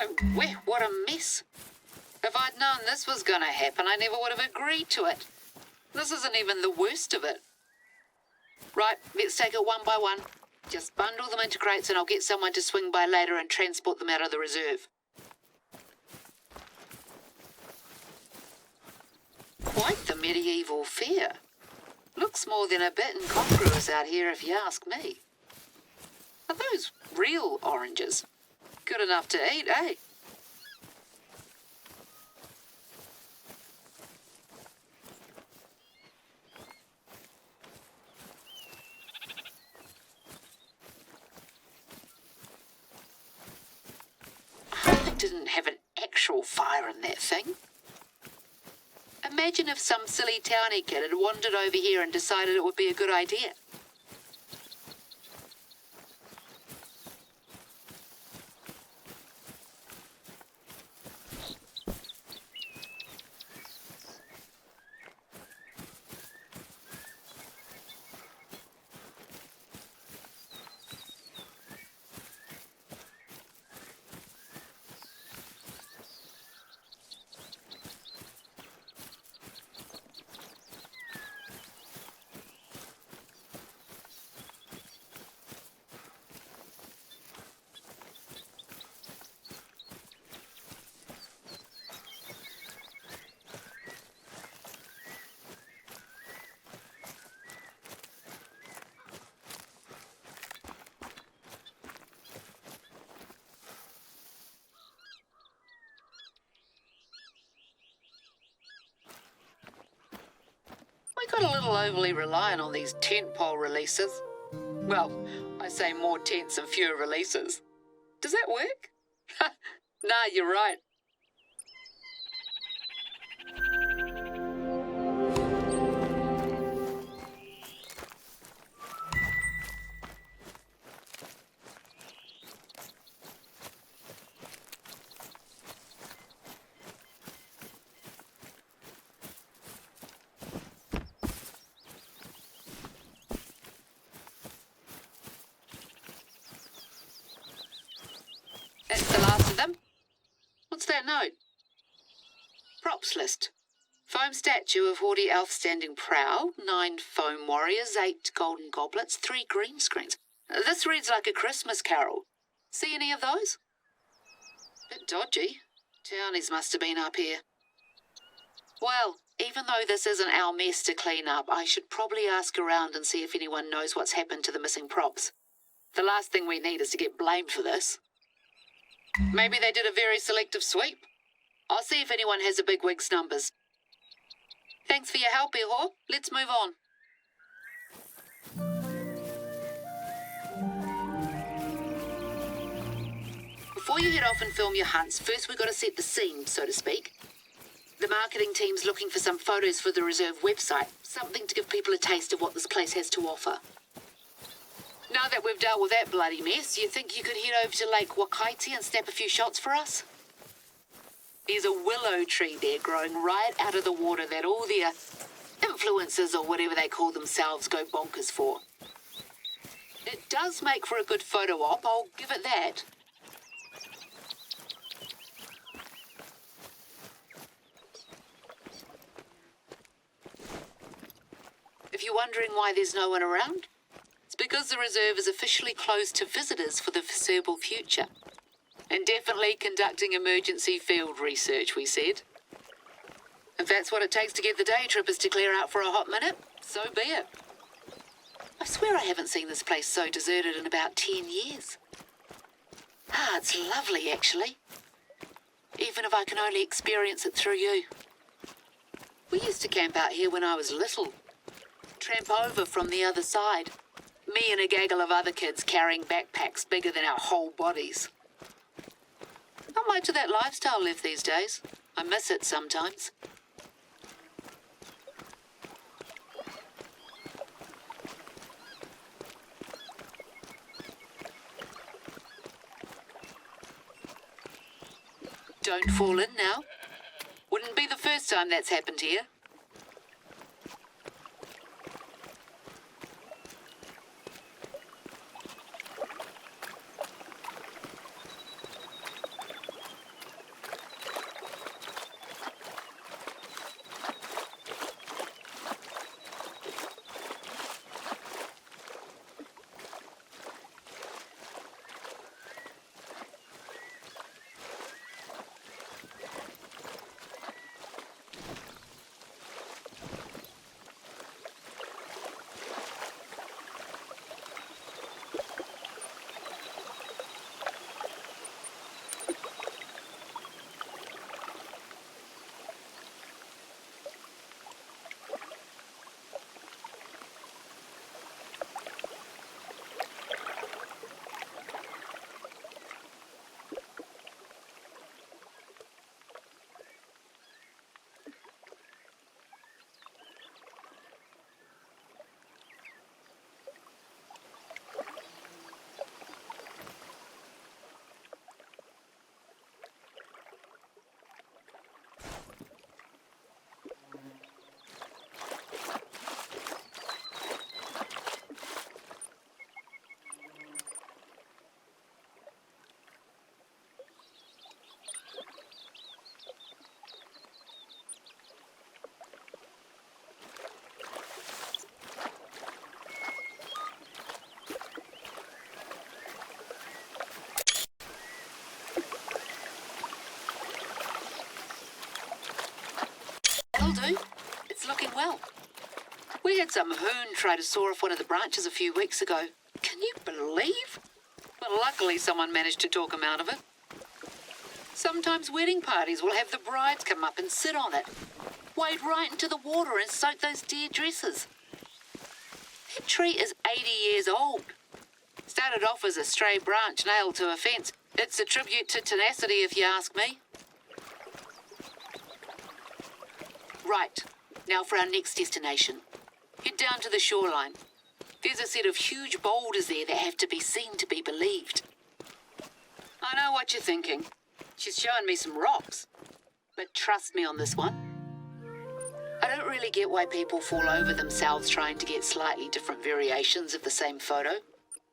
Oh, what a mess. If I'd known this was going to happen, I never would have agreed to it. This isn't even the worst of it. Right, let's take it one by one. Just bundle them into crates and I'll get someone to swing by later and transport them out of the reserve. Quite the medieval fair. Looks more than a bit incongruous out here if you ask me. Are those real oranges? Good enough to eat, eh? I hope it didn't have an actual fire in that thing. Imagine if some silly townie kid had wandered over here and decided it would be a good idea. We got a little overly reliant on these tent pole releases. Well, I say more tents and fewer releases. Does that work? Nah, you're right. That's the last of them. What's that note? Props list. Foam statue of haughty elf standing prow, 9 foam warriors, 8 golden goblets, 3 green screens. This reads like a Christmas carol. See any of those? Bit dodgy. Townies must have been up here. Well, even though this isn't our mess to clean up, I should probably ask around and see if anyone knows what's happened to the missing props. The last thing we need is to get blamed for this. Maybe they did a very selective sweep. I'll see if anyone has a bigwig's numbers. Thanks for your help, Ehor. Let's move on. Before you head off and film your hunts, first we've got to set the scene, so to speak. The marketing team's looking for some photos for the reserve website, something to give people a taste of what this place has to offer. Now that we've dealt with that bloody mess, you think you could head over to Lake Wakaiti and snap a few shots for us? There's a willow tree there growing right out of the water that all their influencers or whatever they call themselves go bonkers for. It does make for a good photo op, I'll give it that. If you're wondering why there's no one around, it's because the reserve is officially closed to visitors for the foreseeable future. And definitely conducting emergency field research, we said. If that's what it takes to get the day trippers to clear out for a hot minute, so be it. I swear I haven't seen this place so deserted in about 10 years. Ah, it's lovely, actually. Even if I can only experience it through you. We used to camp out here when I was little. Tramp over from the other side. Me and a gaggle of other kids carrying backpacks bigger than our whole bodies. Not much of that lifestyle left these days. I miss it sometimes. Don't fall in now. Wouldn't be the first time that's happened here. Will do. It's looking well. We had some hoon try to saw off one of the branches a few weeks ago. Can you believe? Well, luckily someone managed to talk him out of it. Sometimes wedding parties will have the brides come up and sit on it. Wade right into the water and soak those dear dresses. That tree is 80 years old. Started off as a stray branch nailed to a fence. It's a tribute to tenacity, if you ask me. Right, now for our next destination. Head down to the shoreline. There's a set of huge boulders there that have to be seen to be believed. I know what you're thinking. She's showing me some rocks. But trust me on this one. I don't really get why people fall over themselves trying to get slightly different variations of the same photo.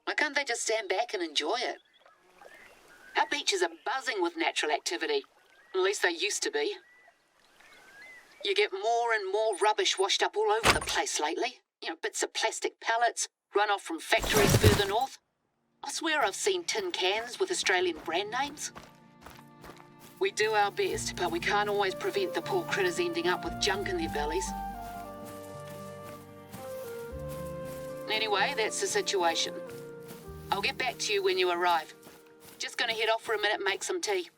Why can't they just stand back and enjoy it? Our beaches are buzzing with natural activity. At least they used to be. You get more and more rubbish washed up all over the place lately. You know, bits of plastic pellets, runoff from factories further north. I swear I've seen tin cans with Australian brand names. We do our best, but we can't always prevent the poor critters ending up with junk in their bellies. Anyway, that's the situation. I'll get back to you when you arrive. Just gonna head off for a minute and make some tea.